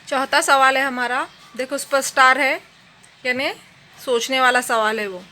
चौथा सवाल है हमारा, देखो उस पर स्टार है, यानी सोचने वाला सवाल है वो।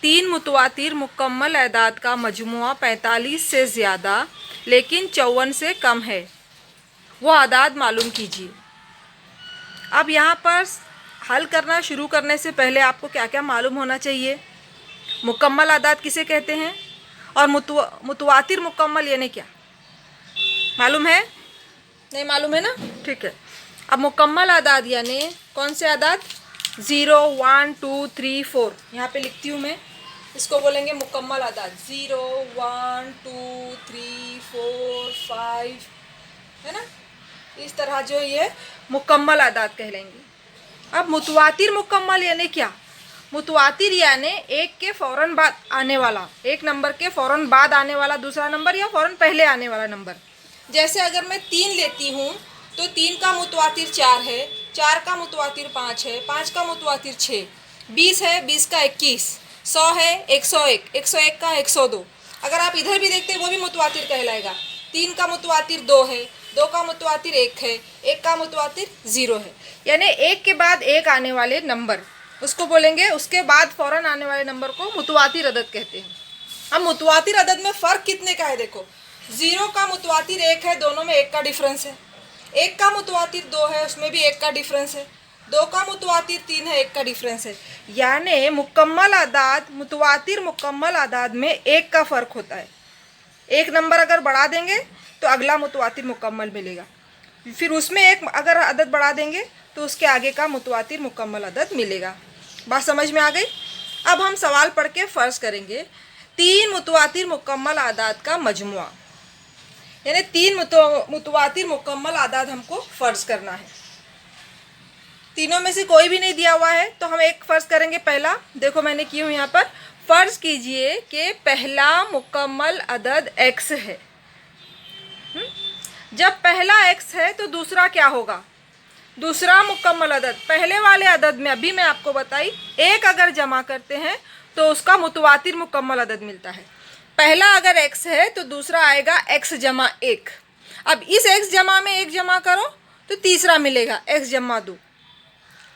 तीन मुतवातिर मुकम्मल एदाद का मजमुआ 45 से ज़्यादा लेकिन 54 से कम है, वो आदाद मालूम कीजिए। अब यहाँ पर हल करना शुरू करने से पहले आपको क्या क्या मालूम होना चाहिए। मुकम्मल आदाद किसे कहते हैं और मुतवातिर मुकम्मल यानी क्या, मालूम है? नहीं मालूम है ना, ठीक है। अब मुकम्मल आदाद यानी कौन से आदाद? 0, 1, 2, 3, 4, यहाँ पे लिखती हूँ मैं, इसको बोलेंगे मुकम्मल आदाद। 0, 1, 2, 3, 4, 5, है ना, इस तरह जो ये मुकम्मल आदाद कहलाएंगे। अब मुतवातिर मुकम्मल यानी क्या? मुतवातिर यानी एक के फ़ौरन बाद आने वाला, एक नंबर के फ़ौरन बाद आने वाला दूसरा नंबर या फ़ौरन पहले आने वाला नंबर। जैसे अगर मैं 3 लेती हूँ तो 3 का मुतवातिर 4 है, 4 का मुतवातिर 5 है, 5 का मुतवातिर 6, 20 है, 20 का 21, 100 है, 101, 101 का 102। अगर आप इधर भी देखते हैं वो भी मुतवातिर कहलाएगा। 3 का मुतवातिर 2 है, 2 का मुतवातिर 1 है, 1 का मुतवातिर 0 है, यानी एक के बाद एक आने वाले नंबर उसको बोलेंगे, उसके बाद फ़ौरन आने वाले नंबर को मुतवातिर अदद कहते हैं। अब मुतवातिर अदद में फ़र्क कितने का है देखो, 0 का मुतवातिर 1 है, दोनों में 1 का डिफरेंस है। 1 का मुतवातिर 2 है, उसमें भी 1 का डिफरेंस है। 2 का मुतवातिर 3 है, 1 का डिफरेंस है। यानी मुकम्मल आदाद, मुतवातिर मुकम्मल आदाद में 1 का फ़र्क होता है। एक नंबर अगर बढ़ा देंगे तो अगला मुतवातिर मुकम्मल मिलेगा, फिर उसमें एक अगर अदद बढ़ा देंगे तो उसके आगे का मुतवातिर मुकम्मल अदद मिलेगा। बात समझ में आ गई? अब हम सवाल पढ़ के फ़र्ज़ करेंगे। 3 मुतवातिर मुकम्मल आदाद का मजमुआ, यानी 3 मुतवातिर मुकम्मल आदाद हमको फ़र्ज़ करना है। तीनों में से कोई भी नहीं दिया हुआ है तो हम एक फ़र्ज़ करेंगे। पहला देखो मैंने की हूँ यहाँ पर, फ़र्ज़ कीजिए कि पहला मुकम्मल अदद x है। जब पहला x है तो दूसरा क्या होगा? दूसरा मुकम्मल अदद पहले वाले अदद में अभी मैं आपको बताई, एक अगर जमा करते हैं तो उसका मुतवातिर मुकम्मल अदद मिलता है। पहला अगर x है तो दूसरा आएगा x जमा 1। अब इस x जमा में 1 जमा करो तो तीसरा मिलेगा x जमा 2,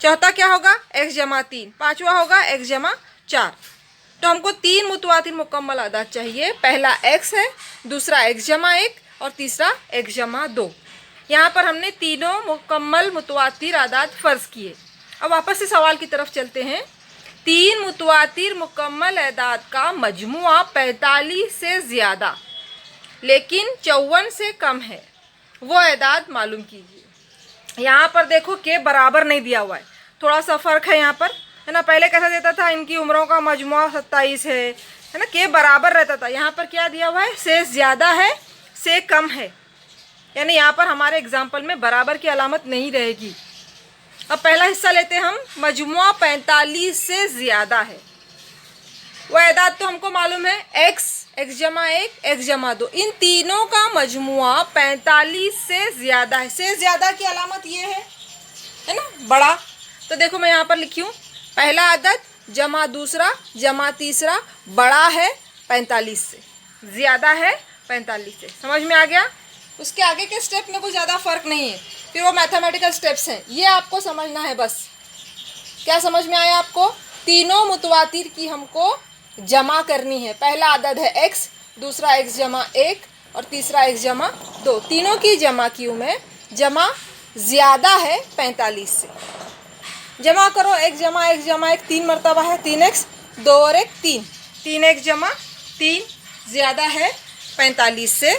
चौथा क्या होगा? x जमा 3, पाँचवा होगा x जमा 4। तो हमको 3 मुतवातिर मुकम्मल अदद चाहिए। पहला x है, दूसरा x जमा 1 और तीसरा x जमा 2। यहाँ पर हमने तीनों मुकम्मल मुतवातिर आदाद फ़र्ज़ किए। अब वापस से सवाल की तरफ चलते हैं। 3 मुतवातिर मुकम्मल आदाद का मजमुआ 45 से ज़्यादा लेकिन 54 से कम है, वो आदाद मालूम कीजिए। यहाँ पर देखो के बराबर नहीं दिया हुआ है, थोड़ा सा फ़र्क है यहाँ पर, है ना। पहले कैसा देता था, इनकी उम्रों का मजमुआ 27 है ना, के बराबर रहता था। यहाँ पर क्या दिया हुआ है? से ज़्यादा है, से कम है, यानी यहाँ पर हमारे एग्जाम्पल में बराबर की अलामत नहीं रहेगी। अब पहला हिस्सा लेते हैं हम, मजमुआ 45 से ज़्यादा है। वह आदाद तो हमको मालूम है, x जमा 1, x जमा 2, इन तीनों का मजमुआ 45 से ज़्यादा है। से ज़्यादा की अलामत ये है ना, बड़ा। तो देखो मैं यहाँ पर लिखी हूँ, पहला अदद जमा दूसरा जमा तीसरा बड़ा है 45 से, ज़्यादा है 45 से। समझ में आ गया? उसके आगे के स्टेप में कुछ ज़्यादा फ़र्क नहीं है, फिर वो मैथमेटिकल स्टेप्स हैं, ये आपको समझना है बस। क्या समझ में आया आपको? तीनों मुतवातिर की हमको जमा करनी है। पहला अदद है x, दूसरा x जमा 1 और तीसरा x जमा 2। तीनों की जमा की हूँ मैं, जमा ज़्यादा है 45 से। जमा करो, x जमा 1 3 मरतबा है, 3x, 2 और 1 3, 3x जमा 3 ज़्यादा है 45 से।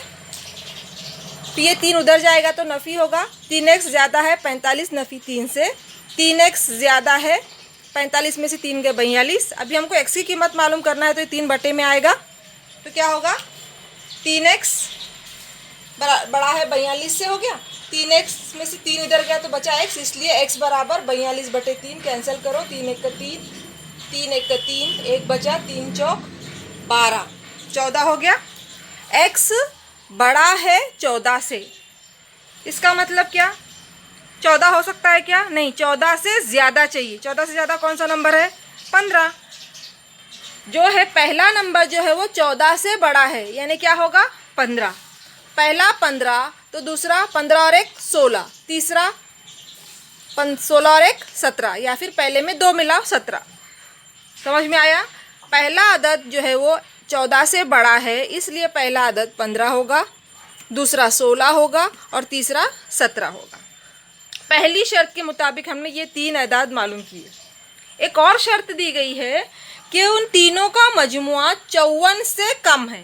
तो ये 3 उधर जाएगा तो नफ़ी होगा, 3x ज़्यादा है 45 नफ़ी 3 से, 3x ज़्यादा है 45 में से 3 गए 42। अभी हमको x की कीमत मालूम करना है तो ये 3 बटे में आएगा, तो क्या होगा? 3x बड़ा है 42 से, हो गया। 3x में से 3 इधर गया तो बचा x, इसलिए x बराबर 42 बटे 3। कैंसिल करो, 3 1 का 3, 3 1 का 3, 1 बचा, 3 चौक 12, 14 हो गया। x बड़ा है 14 से, इसका मतलब क्या? 14 हो सकता है क्या? नहीं, 14 से ज़्यादा चाहिए। 14 से ज़्यादा कौन सा नंबर है? 15। जो है पहला नंबर जो है वो 14 से बड़ा है, यानी क्या होगा? 15। पहला 15 तो दूसरा 15 और 1 16, तीसरा 16 और 1 17, या फिर पहले में 2 मिला 17। समझ में आया? पहला अदद जो है वो 14 से बड़ा है, इसलिए पहला अदद 15 होगा, दूसरा 16 होगा और तीसरा 17 होगा। पहली शर्त के मुताबिक हमने ये 3 अदाद मालूम किए। एक और शर्त दी गई है कि उन तीनों का मजमुआ 54 से कम है।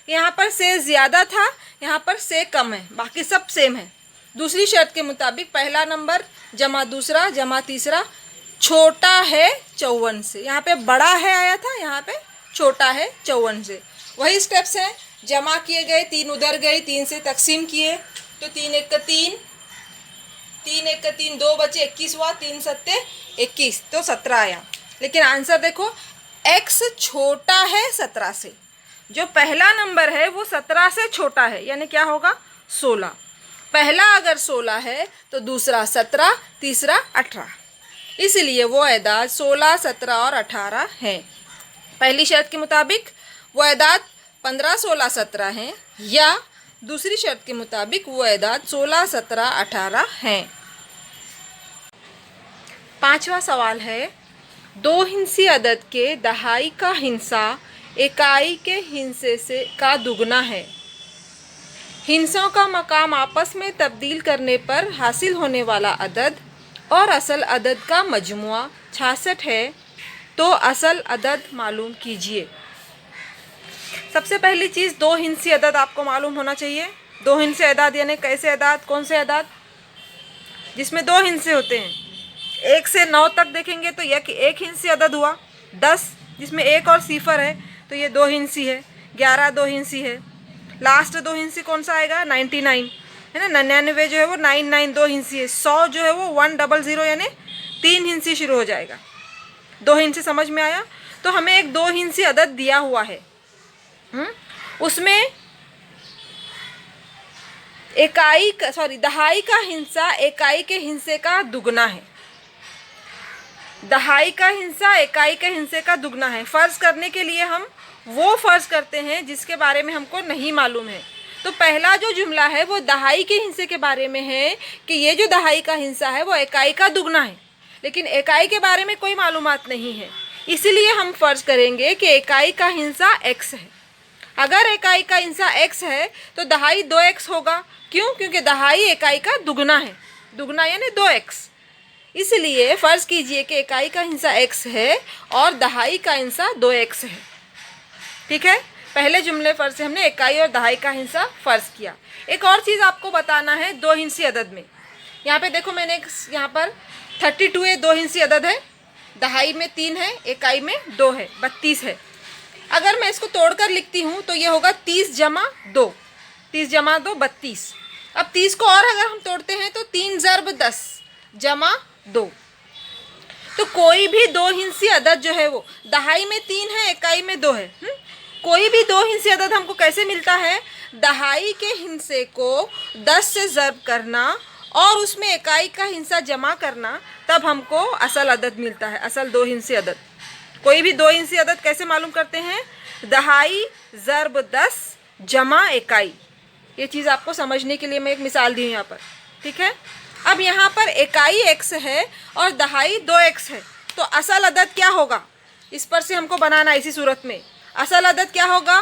यहाँ पर से ज़्यादा था, यहाँ पर से कम है, बाकी सब सेम है। दूसरी शर्त के मुताबिक पहला नंबर जमा दूसरा जमा तीसरा छोटा है 54 से। यहाँ पे बड़ा है आया था, यहाँ पे छोटा है 54 से। वही स्टेप्स हैं, जमा किए गए, 3 उधर गए, 3 से तकसीम किए तो 3 1 का 3, 3 1 का 3, 2 बचे 21 हुआ, 3 7 21 तो 17 आया। लेकिन आंसर देखो, x छोटा है 17 से। जो पहला नंबर है वो 17 से छोटा है, यानी क्या होगा 16। पहला अगर 16 है तो दूसरा 17, तीसरा 18, इसलिए वो एदाद 16, 17 और 18 हैं। पहली शर्त के मुताबिक वो एदाद 15, 16, 17 हैं, या दूसरी शर्त के मुताबिक वो एदाद 16, 17, 18 हैं। पांचवा सवाल है, 2 हिंसी अदद के दहाई का हिंसा इकाई के हिंसे से का दुगना है। हिंसों का मकाम आपस में तब्दील करने पर हासिल होने वाला अदद और असल अदद का मजमुआ 66 है, तो असल अदद मालूम कीजिए। सबसे पहली चीज़ 2 हिंसी अदद आपको मालूम होना चाहिए। 2 हिंसे अदद यानी कैसे अदद, कौन से अदद जिसमें 2 हिंसे होते हैं। 1 से 9 तक देखेंगे तो एक हिंसी अदद हुआ। 10 जिसमें 1 और सिफर है तो ये 2 हिंसी है। 11 2 हिंसी है। लास्ट 2 हिंसी कौन सा आएगा, 99 है ना। 99 जो है वो 99 2 हिंसी है। 100 जो है वो 100 यानी 3 हिंसी शुरू हो जाएगा। 2 हिंसी समझ में आया? तो हमें एक 2 हिंसी अदद दिया हुआ है, उसमें दहाई का हिंसा इकाई के हिंसे का दुगना है। दहाई का हिंसा इकाई के हिंसे का दुगना है। फ़र्ज करने के लिए हम वो फ़र्ज करते हैं जिसके बारे में हमको नहीं मालूम है। तो पहला जो जुमला है वो दहाई के हिंसे के बारे में है कि ये जो दहाई का हिंसा है वो इकाई का दुगना है, लेकिन इकाई के बारे में कोई मालूमात नहीं है, इसीलिए हम फ़र्ज करेंगे कि इकाई का हिंसा x है। अगर इकाई का हिंसा x है तो दहाई 2x होगा। क्यों? क्योंकि दहाई इकाई का दुगना है, दुगना यानी 2x। इसलिए फ़र्ज़ कीजिए कि इकाई का हिंसा x है और दहाई का हिंसा 2x है। ठीक है, पहले जुमले फ़र्ज से हमने इकाई और दहाई का हिंसा फ़र्ज किया। एक और चीज़ आपको बताना है 2 हिंसी अदद में। यहाँ पे देखो, मैंने यहाँ पर 32 है, 2 हिंसी अदद है। दहाई में 3 है, इकाई में 2 है, 32 है। अगर मैं इसको तोड़कर लिखती हूँ तो ये होगा 30 जमा 2, 30 जमा 2 32। अब 30 को और अगर हम तोड़ते हैं तो 3 ज़रब 10 जमा 2। तो कोई भी 2 हिंसी अदद जो है वो दहाई में 3 है, इकाई में 2 है। कोई भी 2 हिंसी अदद हमको कैसे मिलता है? दहाई के हिंसे को 10 से ज़रब करना और उसमें इकाई का हिंसा जमा करना, तब हमको असल अदद मिलता है, असल 2 हिंसी अदद। कोई भी 2 हिंसी अदद कैसे मालूम करते हैं? दहाई ज़रब 10 जमा इकाई। ये चीज़ आपको समझने के लिए मैं एक मिसाल दी हूँ यहाँ पर। ठीक है, अब यहाँ पर इकाई x है और दहाई 2x है, तो असल अदद क्या होगा? इस पर से हमको बनाना इसी सूरत में। असल अदद क्या होगा?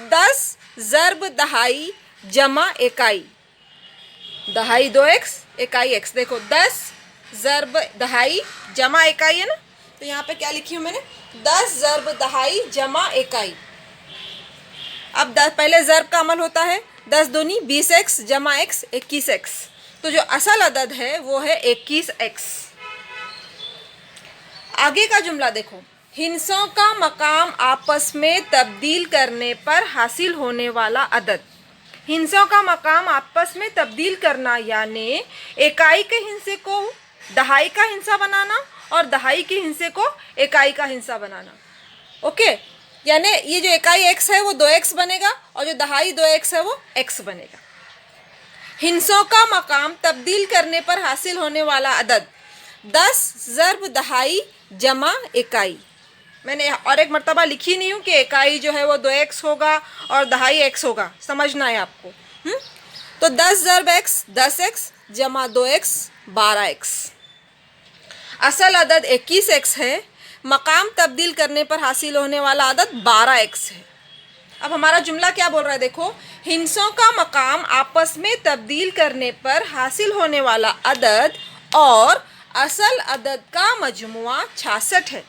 10 ज़रब दहाई जमा इकाई। दहाई 2x इकाई x। देखो 10 ज़रब दहाई जमा इकाई है ना, तो यहाँ पे क्या लिखी हूँ मैंने? 10 ज़रब दहाई जमा इकाई। अब पहले ज़रब का अमल होता है, 10 दूनी 20x जमा x 21x। तो जो असल अदद है वो है 21x। आगे का जुमला देखो, हिंसों का मकाम आपस में तब्दील करने पर हासिल होने वाला अदद। हिंसों का मकाम आपस में तब्दील करना यानी इकाई के हिंसे को दहाई का हिंसा बनाना और दहाई के हिंसे को इकाई का हिंसा बनाना। ओके, यानी ये जो इकाई x है वो 2x बनेगा और जो दहाई 2x है वो x बनेगा। हिंसों का मकाम तब्दील करने पर हासिल होने वाला अदद 10 ज़रब दहाई जमा इकाई। मैंने और एक मर्तबा लिखी नहीं हूँ कि इकाई जो है वो 2x होगा और दहाई x होगा, समझना है आपको। तो 10 ज़रब x 10x जमा 2x 12x। असल अदद 21x है, मकाम तब्दील करने पर हासिल होने वाला अदद 12x है। अब हमारा जुमला क्या बोल रहा है, देखो, हिस्सों का मकाम आपस में तब्दील करने पर हासिल होने वाला अदद और असल अदद का मजमुआ 66 है।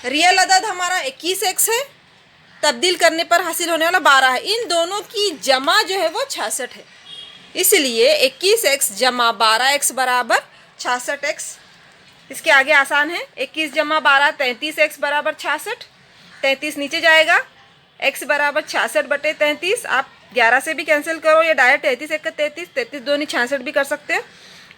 रियल अदद हमारा 21x है, तब्दील करने पर हासिल होने वाला 12 है। इन दोनों की जमा जो है वो 66 है, इसलिए 21x जमा 12x बराबर 66x। इसके आगे आसान है, 21 जमा 12 33x बराबर 66। 33 नीचे जाएगा, x बराबर 66 बटे 33। आप 11 से भी कैंसिल करो या डायरेक्ट 33 एक 33 33 दूनी 66 भी कर सकते हो,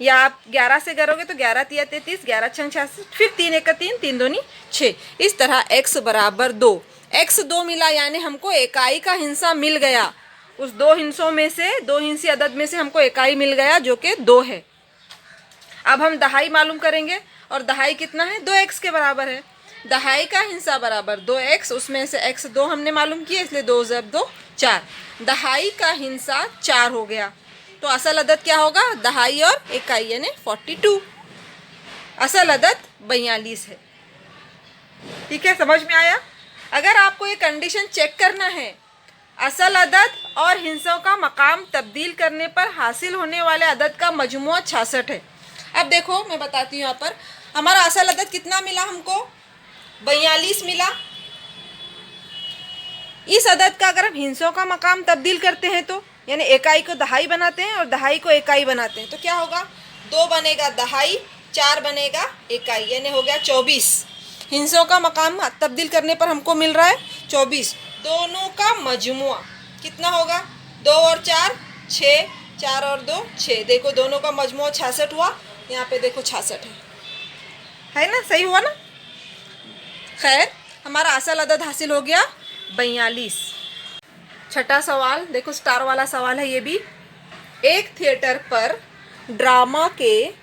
या आप 11 से करोगे तो 11 तिया 33 11 छंग 66, फिर 3 एक 3 3 दूनी 6। इस तरह x बराबर 2, x 2 मिला यानी हमको इकाई का हिस्सा मिल गया। उस दो हिस्सों में से, दो हिस्सी अदद में से हमको इकाई मिल गया जो कि 2 है। अब हम दहाई मालूम करेंगे, और दहाई कितना है, 2x के बराबर है। दहाई का हिस्सा बराबर 2x, उसमें से x 2 हमने मालूम किया, इसलिए 2 ज़रब 2 4। दहाई का हिस्सा 4 हो गया, तो असल अदद क्या होगा, दहाई और इकाई यानी 42। असल अदद 42 है। ठीक है, समझ में आया। अगर आपको ये कंडीशन चेक करना है, असल अदद और हिस्सों का मकाम तब्दील करने पर हासिल होने वाले अदद का मजमुआ 66 है। अब देखो मैं बताती हूँ, यहाँ पर हमारा असल अदद कितना मिला हमको, 42 मिला। इस अदद का अगर हम हिस्सों का मकाम तब्दील करते हैं तो यानी इकाई को दहाई बनाते हैं और दहाई को इकाई बनाते हैं, तो क्या होगा, 2 बनेगा दहाई, 4 बनेगा इकाई, यानी हो गया 24। हिस्सों का मकाम तब्दील करने पर हमको मिल रहा है 24। दोनों का मजमुआ कितना होगा, 2 और 4 6, 4 और 2 6। देखो दोनों का मजमुआ 66 हुआ, यहाँ पे देखो 66 है ना, सही हुआ ना। खैर, हमारा असल अदद हासिल हो गया 42। छठा सवाल देखो, स्टार वाला सवाल है ये भी। एक थिएटर पर ड्रामा के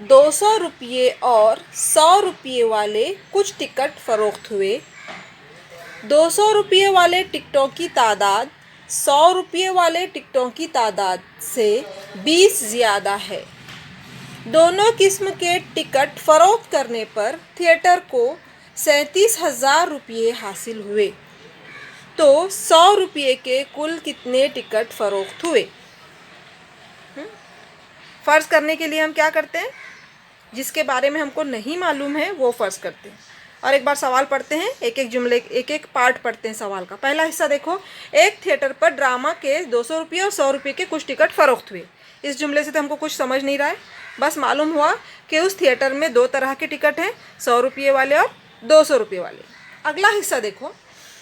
200 रुपये और 100 रुपये वाले कुछ टिकट फरोख्त हुए। 200 रुपये वाले टिकटों की तादाद 100 रुपये वाले टिकटों की तादाद से 20 ज़्यादा है। दोनों किस्म के टिकट फरोख्त करने पर थिएटर को 37,000 रुपये हासिल हुए, तो 100 रुपये के कुल कितने टिकट फरोख्त हुए। फ़र्ज़ करने के लिए हम क्या करते हैं, जिसके बारे में हमको नहीं मालूम है वो फ़र्ज़ करते हैं। और एक बार सवाल पढ़ते हैं, एक एक जुमले, एक एक पार्ट पढ़ते हैं सवाल का। पहला हिस्सा देखो, एक थिएटर पर ड्रामा के 200 रुपये और 100 रुपये के कुछ टिकट फ़रोख्त हुए। इस जुमले से तो हमको कुछ समझ नहीं रहा है, बस मालूम हुआ कि उस थिएटर में 2 तरह के टिकट हैं, 100 रुपये वाले और 200 रुपये वाले। अगला हिस्सा देखो,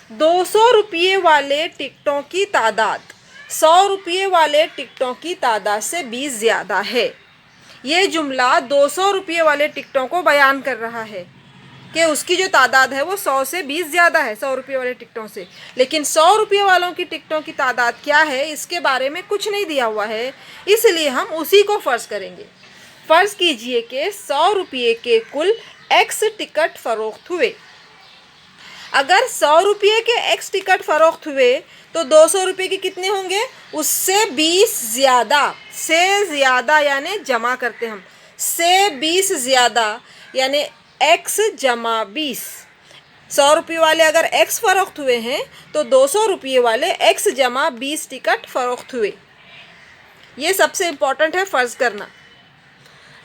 200 रुपये वाले टिकटों की तादाद 100 रुपये वाले टिकटों की तादाद से 20 ज़्यादा है। ये जुमला 200 रुपये वाले टिकटों को बयान कर रहा है कि उसकी जो तादाद है वो 100 से 20 ज़्यादा है 100 रुपये वाले टिकटों से। लेकिन 100 रुपये वालों की टिकटों की तादाद क्या है, इसके बारे में कुछ नहीं दिया हुआ है, इसलिए हम उसी को फ़र्ज़ करेंगे। फ़र्ज़ कीजिए कि 100 रुपये के कुल x टिकट फ़रोख्त हुए। अगर 100 रुपये के x टिकट फ़रोख्त हुए तो 200 रुपये के कितने होंगे, उससे 20 ज़्यादा, से ज़्यादा यानी जमा करते हम, से 20 ज़्यादा यानी x जमा 20। 100 रुपये वाले अगर x फ़रोख्त हुए हैं तो 200 रुपये वाले x जमा 20 टिकट फ़रोख्त हुए। ये सबसे इम्पोर्टेंट है फ़र्ज़ करना।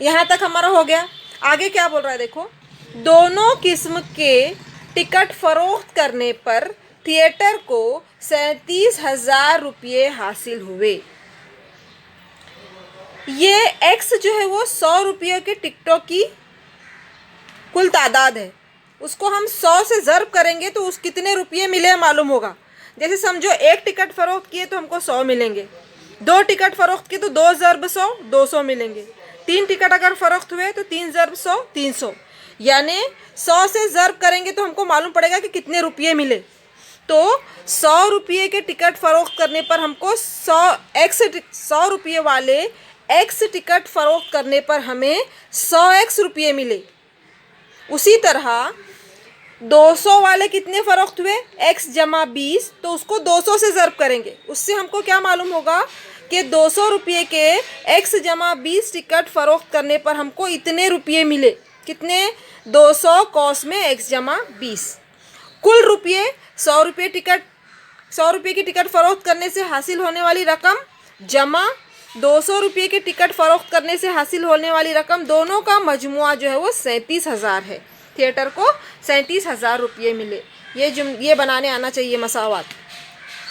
यहाँ तक हमारा हो गया। आगे क्या बोल रहा है देखो, दोनों किस्म के टिकट फ़रोख्त करने पर थिएटर को 37,000 रुपये हासिल हुए। ये x जो है वो 100 रुपये के टिकटों की कुल तादाद है, उसको हम 100 से ज़र्ब करेंगे तो उस कितने रुपये मिले मालूम होगा। जैसे समझो एक टिकट फ़रोख्त किए तो हमको 100 मिलेंगे, 2 टिकट फ़रोख्त किए तो 2 ज़र्ब 100 200 मिलेंगे, 3 टिकट अगर फ़रोख्त हुए तो 3 ज़र्ब 100 300, यानी 100 से ज़र्ब करेंगे तो हमको मालूम पड़ेगा कि कितने रुपये मिले। तो 100 रुपये के टिकट फ़रोख्त करने पर हमको 100 रुपये वाले x टिकट फ़रोख्त करने पर हमें 100x रुपये मिले। उसी तरह 200 वाले कितने फ़रोख्त हुए, x जमा 20, तो उसको 200 से ज़र्ब करेंगे। उससे हमको क्या मालूम होगा कि 200 रुपये के x जमा 20 टिकट फ़रोख्त करने पर हमको इतने रुपये मिले। कितने, 200 कॉस में x जमा 20। कुल रुपये 100 रुपये टिकट, 100 रुपये की टिकट फ़रोख्त करने से हासिल होने वाली रकम जमा 200 रुपये के टिकट फ़रोख्त करने से हासिल होने वाली रकम, दोनों का मजमुआ जो है वो 37,000 है। थिएटर को 37,000 रुपये मिले। ये बनाने आना चाहिए मसावात।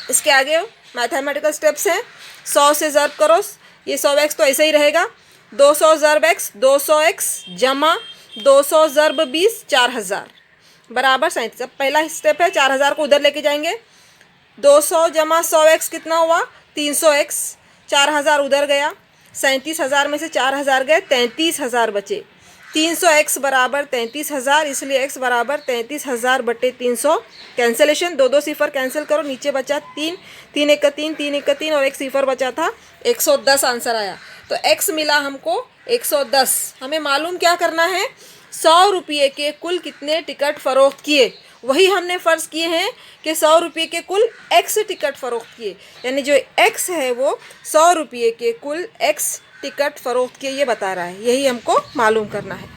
इसके आगे मैथमेटिकल स्टेप्स हैं। 100 से ज़र्ब करो, ये 100x तो ऐसे ही रहेगा। 200 ज़र्ब x 200x जमा 200 ज़र्ब 20 4000 बराबर 37। अब पहला स्टेप है, 4000 को उधर लेके जाएंगे। 200 जमा 100x कितना हुआ, 300x। 4000 उधर गया, 37,000 में से 4000 गए, 33,000 बचे। 300x बराबर 33,000, इसलिए x बराबर 33,000 बटे 300। कैंसिलेशन, 2 सिफर कैंसिल करो, नीचे बचा 3, 3 एक 3, 3 एक 3 और एक सिफर बचा था, 110 आंसर आया। तो x मिला हमको 110। हमें मालूम क्या करना है, 100 रुपये के कुल कितने टिकट फ़रोख्त किए, वही हमने फ़र्ज़ किए हैं कि 100 रुपये के कुल x टिकट फ़रोख्त किए, यानी जो x है वो 100 रुपये के कुल x टिकट फ़रोख्त किए, ये बता रहा है। यही हमको मालूम करना है।